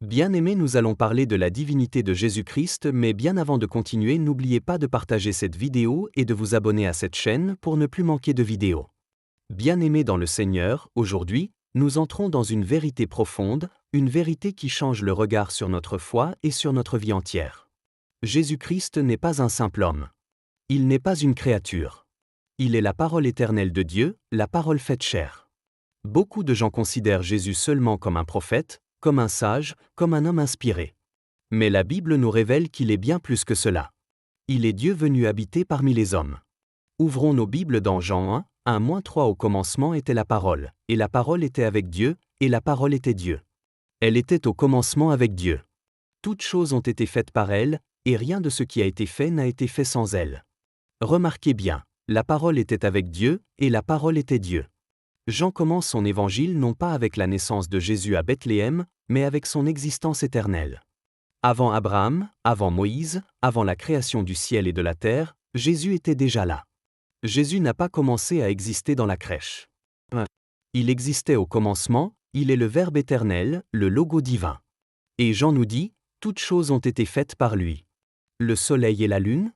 Bien-aimés, nous allons parler de la divinité de Jésus-Christ, mais bien avant de continuer, n'oubliez pas de partager cette vidéo et de vous abonner à cette chaîne pour ne plus manquer de vidéos. Bien-aimés dans le Seigneur, aujourd'hui, nous entrons dans une vérité profonde, une vérité qui change le regard sur notre foi et sur notre vie entière. Jésus-Christ n'est pas un simple homme. Il n'est pas une créature. Il est la parole éternelle de Dieu, la parole faite chair. Beaucoup de gens considèrent Jésus seulement comme un prophète, comme un sage, comme un homme inspiré. Mais la Bible nous révèle qu'il est bien plus que cela. Il est Dieu venu habiter parmi les hommes. Ouvrons nos Bibles dans Jean 1:3. Au commencement était la parole, et la parole était avec Dieu, et la parole était Dieu. Elle était au commencement avec Dieu. Toutes choses ont été faites par elle, et rien de ce qui a été fait n'a été fait sans elle. Remarquez bien, la parole était avec Dieu, et la parole était Dieu. Jean commence son évangile non pas avec la naissance de Jésus à Bethléem, mais avec son existence éternelle. Avant Abraham, avant Moïse, avant la création du ciel et de la terre, Jésus était déjà là. Jésus n'a pas commencé à exister dans la crèche. Il existait au commencement, il est le Verbe éternel, le Logo divin. Et Jean nous dit, toutes choses ont été faites par lui. Le soleil et la lune?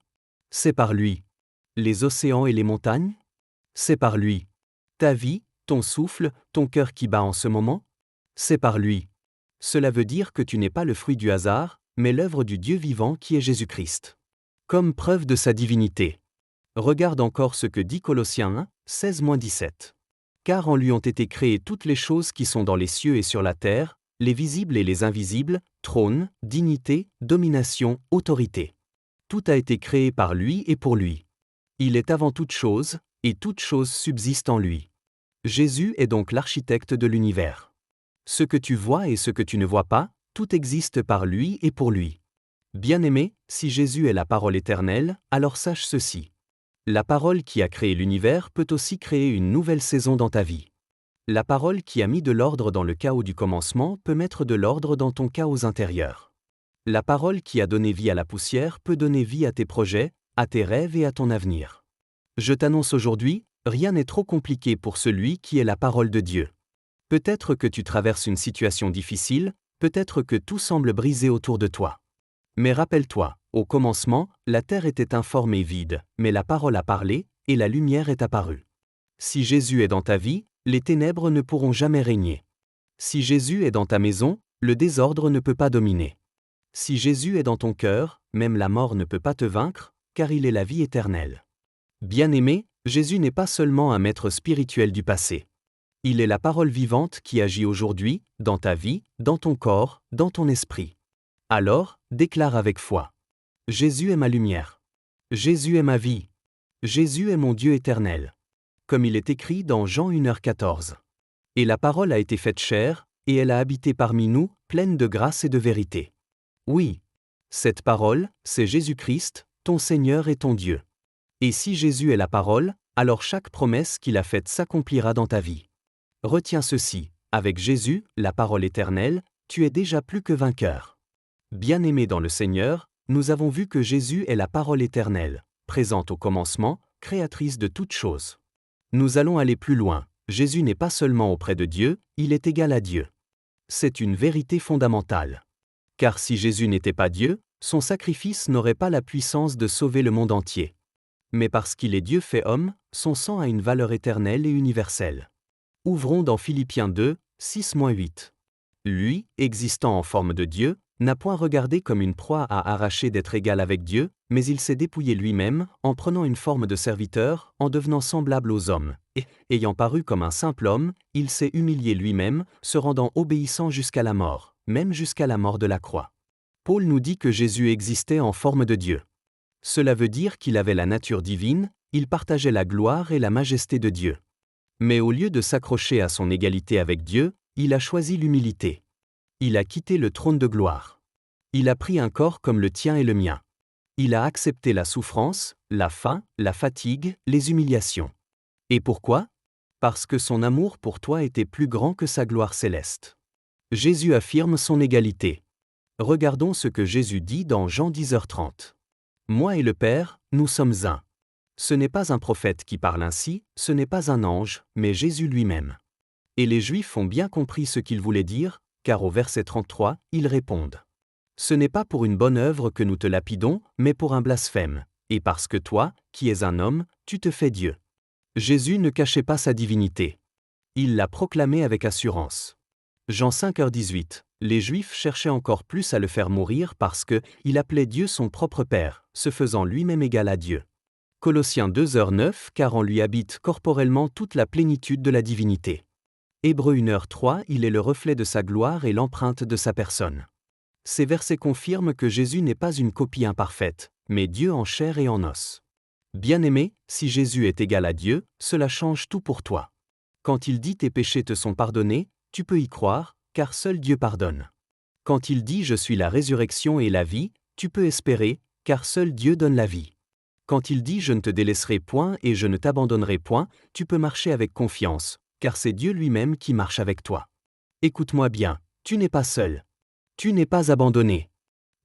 C'est par lui. Les océans et les montagnes? C'est par lui. Ta vie, ton souffle, ton cœur qui bat en ce moment? C'est par lui. Cela veut dire que tu n'es pas le fruit du hasard, mais l'œuvre du Dieu vivant qui est Jésus-Christ. Comme preuve de sa divinité. Regarde encore ce que dit Colossiens 1:16-17. Car en lui ont été créées toutes les choses qui sont dans les cieux et sur la terre, les visibles et les invisibles, trône, dignité, domination, autorité. Tout a été créé par lui et pour lui. Il est avant toute chose, et toute chose subsiste en lui. Jésus est donc l'architecte de l'univers. Ce que tu vois et ce que tu ne vois pas, tout existe par lui et pour lui. Bien-aimé, si Jésus est la parole éternelle, alors sache ceci. La parole qui a créé l'univers peut aussi créer une nouvelle saison dans ta vie. La parole qui a mis de l'ordre dans le chaos du commencement peut mettre de l'ordre dans ton chaos intérieur. La parole qui a donné vie à la poussière peut donner vie à tes projets, à tes rêves et à ton avenir. Je t'annonce aujourd'hui, rien n'est trop compliqué pour celui qui est la parole de Dieu. Peut-être que tu traverses une situation difficile, peut-être que tout semble brisé autour de toi. Mais rappelle-toi, au commencement, la terre était informe et vide, mais la parole a parlé, et la lumière est apparue. Si Jésus est dans ta vie, les ténèbres ne pourront jamais régner. Si Jésus est dans ta maison, le désordre ne peut pas dominer. Si Jésus est dans ton cœur, même la mort ne peut pas te vaincre, car il est la vie éternelle. Bien-aimé, Jésus n'est pas seulement un maître spirituel du passé. Il est la parole vivante qui agit aujourd'hui, dans ta vie, dans ton corps, dans ton esprit. Alors, déclare avec foi. Jésus est ma lumière. Jésus est ma vie. Jésus est mon Dieu éternel. Comme il est écrit dans Jean 1:14. Et la parole a été faite chair, et elle a habité parmi nous, pleine de grâce et de vérité. Oui. Cette parole, c'est Jésus-Christ, ton Seigneur et ton Dieu. Et si Jésus est la parole, alors chaque promesse qu'il a faite s'accomplira dans ta vie. Retiens ceci, avec Jésus, la parole éternelle, tu es déjà plus que vainqueur. Bien-aimé dans le Seigneur, nous avons vu que Jésus est la parole éternelle, présente au commencement, créatrice de toutes choses. Nous allons aller plus loin, Jésus n'est pas seulement auprès de Dieu, il est égal à Dieu. C'est une vérité fondamentale. Car si Jésus n'était pas Dieu, son sacrifice n'aurait pas la puissance de sauver le monde entier. Mais parce qu'il est Dieu fait homme, son sang a une valeur éternelle et universelle. Ouvrons dans Philippiens 2:6-8. Lui, existant en forme de Dieu, n'a point regardé comme une proie à arracher d'être égal avec Dieu, mais il s'est dépouillé lui-même, en prenant une forme de serviteur, en devenant semblable aux hommes, et, ayant paru comme un simple homme, il s'est humilié lui-même, se rendant obéissant jusqu'à la mort, même jusqu'à la mort de la croix. Paul nous dit que Jésus existait en forme de Dieu. Cela veut dire qu'il avait la nature divine, il partageait la gloire et la majesté de Dieu. Mais au lieu de s'accrocher à son égalité avec Dieu, il a choisi l'humilité. Il a quitté le trône de gloire. Il a pris un corps comme le tien et le mien. Il a accepté la souffrance, la faim, la fatigue, les humiliations. Et pourquoi? Parce que son amour pour toi était plus grand que sa gloire céleste. Jésus affirme son égalité. Regardons ce que Jésus dit dans Jean 10:30. Moi et le Père, nous sommes un. Ce n'est pas un prophète qui parle ainsi, ce n'est pas un ange, mais Jésus lui-même. Et les Juifs ont bien compris ce qu'il voulait dire, car au verset 33, ils répondent. Ce n'est pas pour une bonne œuvre que nous te lapidons, mais pour un blasphème, et parce que toi, qui es un homme, tu te fais Dieu. Jésus ne cachait pas sa divinité. Il l'a proclamée avec assurance. Jean 5h18. Les Juifs cherchaient encore plus à le faire mourir parce que il appelait Dieu son propre Père, se faisant lui-même égal à Dieu. Colossiens 2h9. Car en lui habite corporellement toute la plénitude de la divinité. Hébreux 1h3. Il est le reflet de sa gloire et l'empreinte de sa personne. Ces versets confirment que Jésus n'est pas une copie imparfaite, mais Dieu en chair et en os. Bien-aimé, si Jésus est égal à Dieu, cela change tout pour toi. Quand il dit tes péchés te sont pardonnés, tu peux y croire, car seul Dieu pardonne. Quand il dit je suis la résurrection et la vie, tu peux espérer, car seul Dieu donne la vie. Quand il dit je ne te délaisserai point et je ne t'abandonnerai point, tu peux marcher avec confiance, car c'est Dieu lui-même qui marche avec toi. Écoute-moi bien, tu n'es pas seul. Tu n'es pas abandonné.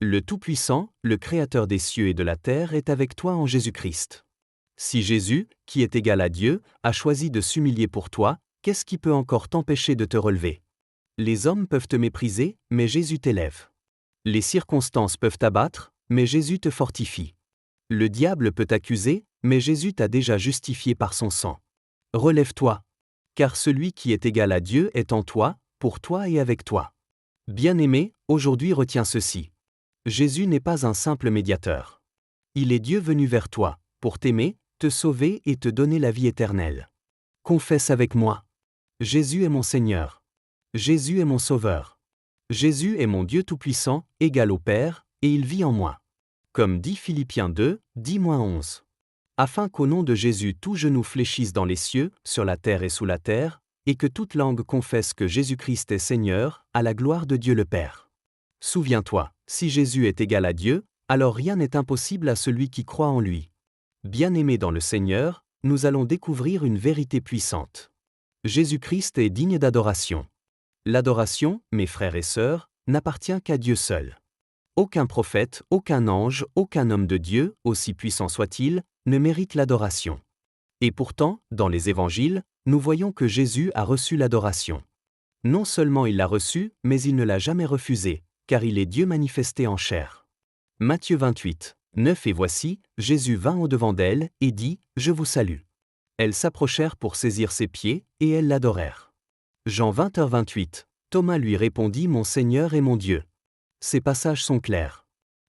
Le Tout-Puissant, le Créateur des cieux et de la terre est avec toi en Jésus-Christ. Si Jésus, qui est égal à Dieu, a choisi de s'humilier pour toi, qu'est-ce qui peut encore t'empêcher de te relever? Les hommes peuvent te mépriser, mais Jésus t'élève. Les circonstances peuvent t'abattre, mais Jésus te fortifie. Le diable peut t'accuser, mais Jésus t'a déjà justifié par son sang. Relève-toi. Car celui qui est égal à Dieu est en toi, pour toi et avec toi. Bien-aimé, aujourd'hui retiens ceci. Jésus n'est pas un simple médiateur. Il est Dieu venu vers toi, pour t'aimer, te sauver et te donner la vie éternelle. Confesse avec moi. Jésus est mon Seigneur. Jésus est mon Sauveur. Jésus est mon Dieu Tout-Puissant, égal au Père, et il vit en moi. Comme dit Philippiens 2, 10-11. Afin qu'au nom de Jésus tout genou fléchisse dans les cieux, sur la terre et sous la terre, et que toute langue confesse que Jésus-Christ est Seigneur, à la gloire de Dieu le Père. Souviens-toi, si Jésus est égal à Dieu, alors rien n'est impossible à celui qui croit en lui. Bien-aimés dans le Seigneur, nous allons découvrir une vérité puissante. Jésus-Christ est digne d'adoration. L'adoration, mes frères et sœurs, n'appartient qu'à Dieu seul. Aucun prophète, aucun ange, aucun homme de Dieu, aussi puissant soit-il, ne mérite l'adoration. Et pourtant, dans les évangiles, nous voyons que Jésus a reçu l'adoration. Non seulement il l'a reçue, mais il ne l'a jamais refusée, car il est Dieu manifesté en chair. Matthieu 28, 9. Et voici, Jésus vint au-devant d'elle, et dit, « Je vous salue. » Elles s'approchèrent pour saisir ses pieds, et elles l'adorèrent. Jean 20h28. Thomas lui répondit, « Mon Seigneur et mon Dieu. » Ces passages sont clairs.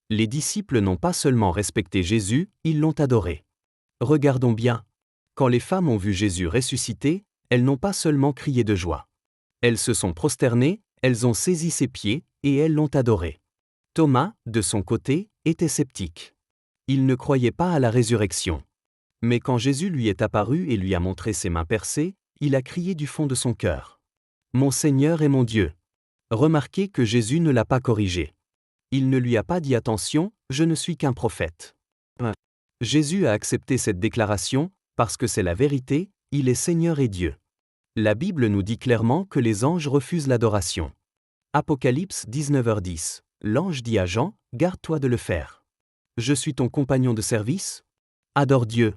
Les disciples n'ont pas seulement respecté Jésus, ils l'ont adoré. Regardons bien. Quand les femmes ont vu Jésus ressuscité, elles n'ont pas seulement crié de joie. Elles se sont prosternées, elles ont saisi ses pieds, et elles l'ont adoré. Thomas, de son côté, était sceptique. Il ne croyait pas à la résurrection. Mais quand Jésus lui est apparu et lui a montré ses mains percées, il a crié du fond de son cœur. « Mon Seigneur et mon Dieu !» Remarquez que Jésus ne l'a pas corrigé. Il ne lui a pas dit « Attention, je ne suis qu'un prophète ». Jésus a accepté cette déclaration, parce que c'est la vérité, il est Seigneur et Dieu. La Bible nous dit clairement que les anges refusent l'adoration. Apocalypse 19h10. L'ange dit à Jean, « Garde-toi de le faire. Je suis ton compagnon de service. Adore Dieu. »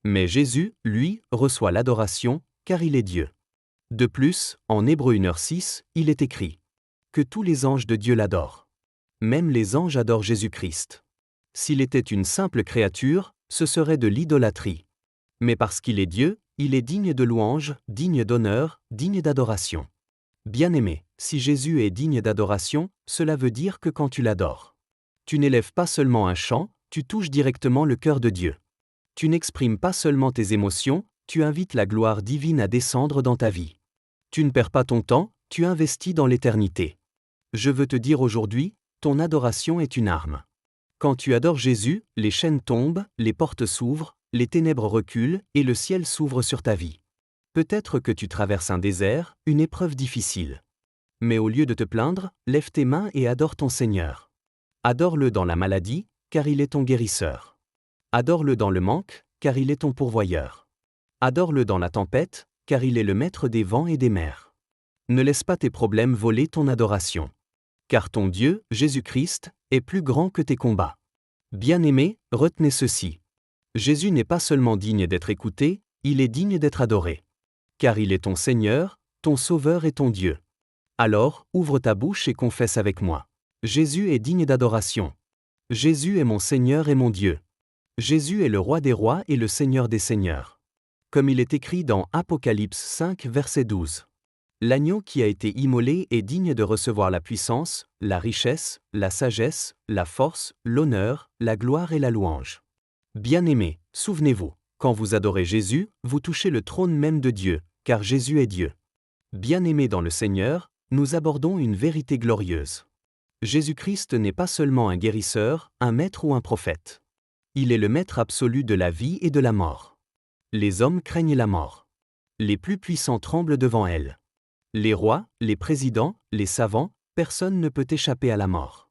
Mais Jésus, lui, reçoit l'adoration, car il est Dieu. De plus, en Hébreux 1h6, il est écrit que tous les anges de Dieu l'adorent. Même les anges adorent Jésus-Christ. S'il était une simple créature, ce serait de l'idolâtrie. Mais parce qu'il est Dieu, il est digne de louange, digne d'honneur, digne d'adoration. Bien-aimé, si Jésus est digne d'adoration, cela veut dire que quand tu l'adores, tu n'élèves pas seulement un chant, tu touches directement le cœur de Dieu. Tu n'exprimes pas seulement tes émotions, tu invites la gloire divine à descendre dans ta vie. Tu ne perds pas ton temps, tu investis dans l'éternité. Je veux te dire aujourd'hui, ton adoration est une arme. Quand tu adores Jésus, les chaînes tombent, les portes s'ouvrent, les ténèbres reculent et le ciel s'ouvre sur ta vie. Peut-être que tu traverses un désert, une épreuve difficile. Mais au lieu de te plaindre, lève tes mains et adore ton Seigneur. Adore-le dans la maladie, car il est ton guérisseur. Adore-le dans le manque, car il est ton pourvoyeur. Adore-le dans la tempête, car il est le maître des vents et des mers. Ne laisse pas tes problèmes voler ton adoration. Car ton Dieu, Jésus-Christ, est plus grand que tes combats. Bien-aimés, retenez ceci. Jésus n'est pas seulement digne d'être écouté, il est digne d'être adoré. Car il est ton Seigneur, ton Sauveur et ton Dieu. Alors, ouvre ta bouche et confesse avec moi. Jésus est digne d'adoration. Jésus est mon Seigneur et mon Dieu. Jésus est le Roi des rois et le Seigneur des seigneurs. Comme il est écrit dans Apocalypse 5, verset 12. L'agneau qui a été immolé est digne de recevoir la puissance, la richesse, la sagesse, la force, l'honneur, la gloire et la louange. Bien-aimés, souvenez-vous, quand vous adorez Jésus, vous touchez le trône même de Dieu, car Jésus est Dieu. Bien-aimés dans le Seigneur, nous abordons une vérité glorieuse. Jésus-Christ n'est pas seulement un guérisseur, un maître ou un prophète. Il est le maître absolu de la vie et de la mort. Les hommes craignent la mort. Les plus puissants tremblent devant elle. Les rois, les présidents, les savants, personne ne peut échapper à la mort.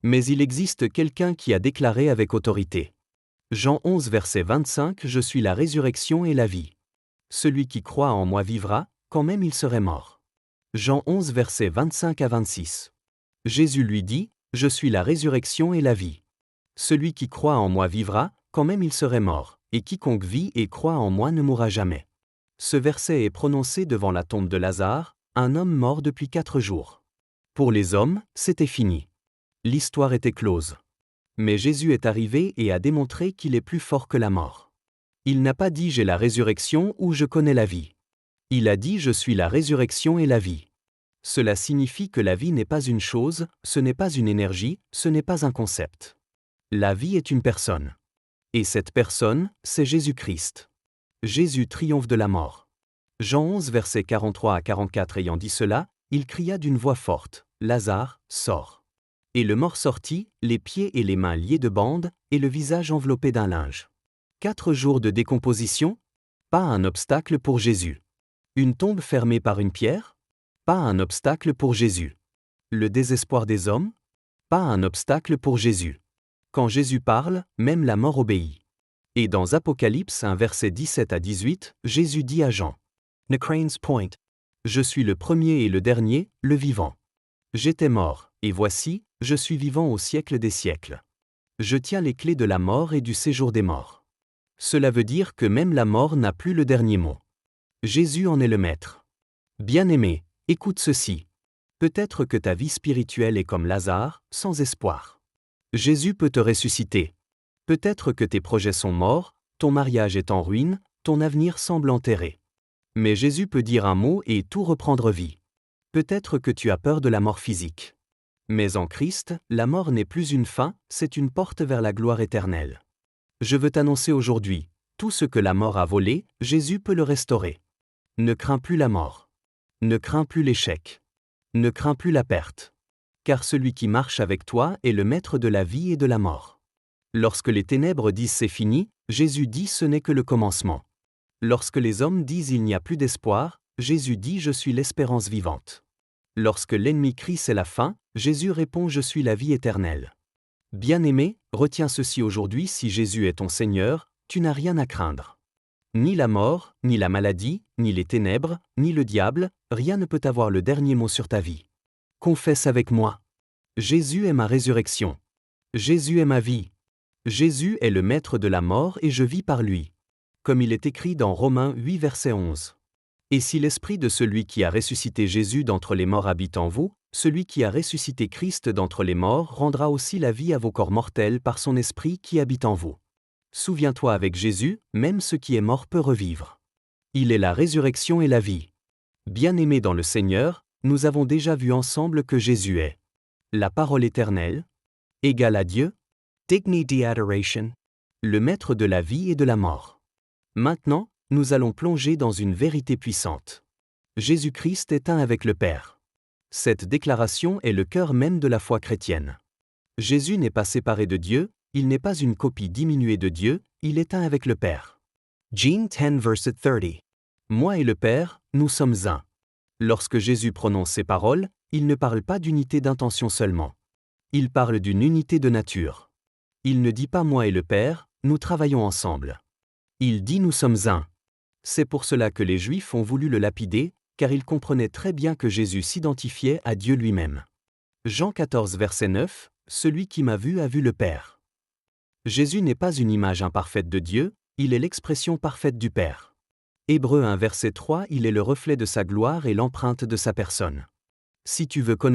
Mais il existe quelqu'un qui a déclaré avec autorité. Jean 11 verset 25 « Je suis la résurrection et la vie. Celui qui croit en moi vivra, quand même il serait mort. » Jean 11 verset 25 à 26. Jésus lui dit « Je suis la résurrection et la vie. Celui qui croit en moi vivra, quand même il serait mort, et quiconque vit et croit en moi ne mourra jamais. » Ce verset est prononcé devant la tombe de Lazare, un homme mort depuis 4 jours. Pour les hommes, c'était fini. L'histoire était close. Mais Jésus est arrivé et a démontré qu'il est plus fort que la mort. Il n'a pas dit « J'ai la résurrection » ou « Je connais la vie ». Il a dit « Je suis la résurrection et la vie ». Cela signifie que la vie n'est pas une chose, ce n'est pas une énergie, ce n'est pas un concept. La vie est une personne. Et cette personne, c'est Jésus-Christ. Jésus triomphe de la mort. Jean 11 versets 43 à 44 ayant dit cela, il cria d'une voix forte, « Lazare, sors !» Et le mort sortit, les pieds et les mains liés de bandes, et le visage enveloppé d'un linge. 4 jours de décomposition? Pas un obstacle pour Jésus. Une tombe fermée par une pierre? Pas un obstacle pour Jésus. Le désespoir des hommes? Pas un obstacle pour Jésus. Quand Jésus parle, même la mort obéit. Et dans Apocalypse 1 verset 17 à 18, Jésus dit à Jean, Crane's Point, « Je suis le premier et le dernier, le vivant. J'étais mort, et voici, je suis vivant au siècle des siècles. Je tiens les clés de la mort et du séjour des morts. » Cela veut dire que même la mort n'a plus le dernier mot. Jésus en est le maître. Bien-aimé, écoute ceci. Peut-être que ta vie spirituelle est comme Lazare, sans espoir. Jésus peut te ressusciter. Peut-être que tes projets sont morts, ton mariage est en ruine, ton avenir semble enterré. Mais Jésus peut dire un mot et tout reprendre vie. Peut-être que tu as peur de la mort physique. Mais en Christ, la mort n'est plus une fin, c'est une porte vers la gloire éternelle. Je veux t'annoncer aujourd'hui, tout ce que la mort a volé, Jésus peut le restaurer. Ne crains plus la mort. Ne crains plus l'échec. Ne crains plus la perte. Car celui qui marche avec toi est le maître de la vie et de la mort. Lorsque les ténèbres disent c'est fini, Jésus dit ce n'est que le commencement. Lorsque les hommes disent il n'y a plus d'espoir, Jésus dit je suis l'espérance vivante. Lorsque l'ennemi crie c'est la fin, Jésus répond je suis la vie éternelle. Bien-aimé, retiens ceci aujourd'hui, si Jésus est ton Seigneur, tu n'as rien à craindre. Ni la mort, ni la maladie, ni les ténèbres, ni le diable, rien ne peut avoir le dernier mot sur ta vie. Confesse avec moi. Jésus est ma résurrection. Jésus est ma vie. Jésus est le maître de la mort et je vis par lui. Comme il est écrit dans Romains 8 verset 11. Et si l'esprit de celui qui a ressuscité Jésus d'entre les morts habite en vous, celui qui a ressuscité Christ d'entre les morts rendra aussi la vie à vos corps mortels par son esprit qui habite en vous. Souviens-toi, avec Jésus, même ce qui est mort peut revivre. Il est la résurrection et la vie. Bien-aimés dans le Seigneur, nous avons déjà vu ensemble que Jésus est la parole éternelle, égale à Dieu, Dignity Adoration, le maître de la vie et de la mort. Maintenant, nous allons plonger dans une vérité puissante. Jésus-Christ est un avec le Père. Cette déclaration est le cœur même de la foi chrétienne. Jésus n'est pas séparé de Dieu, il n'est pas une copie diminuée de Dieu, il est un avec le Père. Jean 10 verset 30. Moi et le Père, nous sommes un. Lorsque Jésus prononce ces paroles, il ne parle pas d'unité d'intention seulement. Il parle d'une unité de nature. Il ne dit pas moi et le Père, nous travaillons ensemble. Il dit nous sommes un. C'est pour cela que les Juifs ont voulu le lapider, car ils comprenaient très bien que Jésus s'identifiait à Dieu lui-même. Jean 14 verset 9, celui qui m'a vu a vu le Père. Jésus n'est pas une image imparfaite de Dieu, il est l'expression parfaite du Père. Hébreux 1 verset 3, il est le reflet de sa gloire et l'empreinte de sa personne. Si tu veux connaître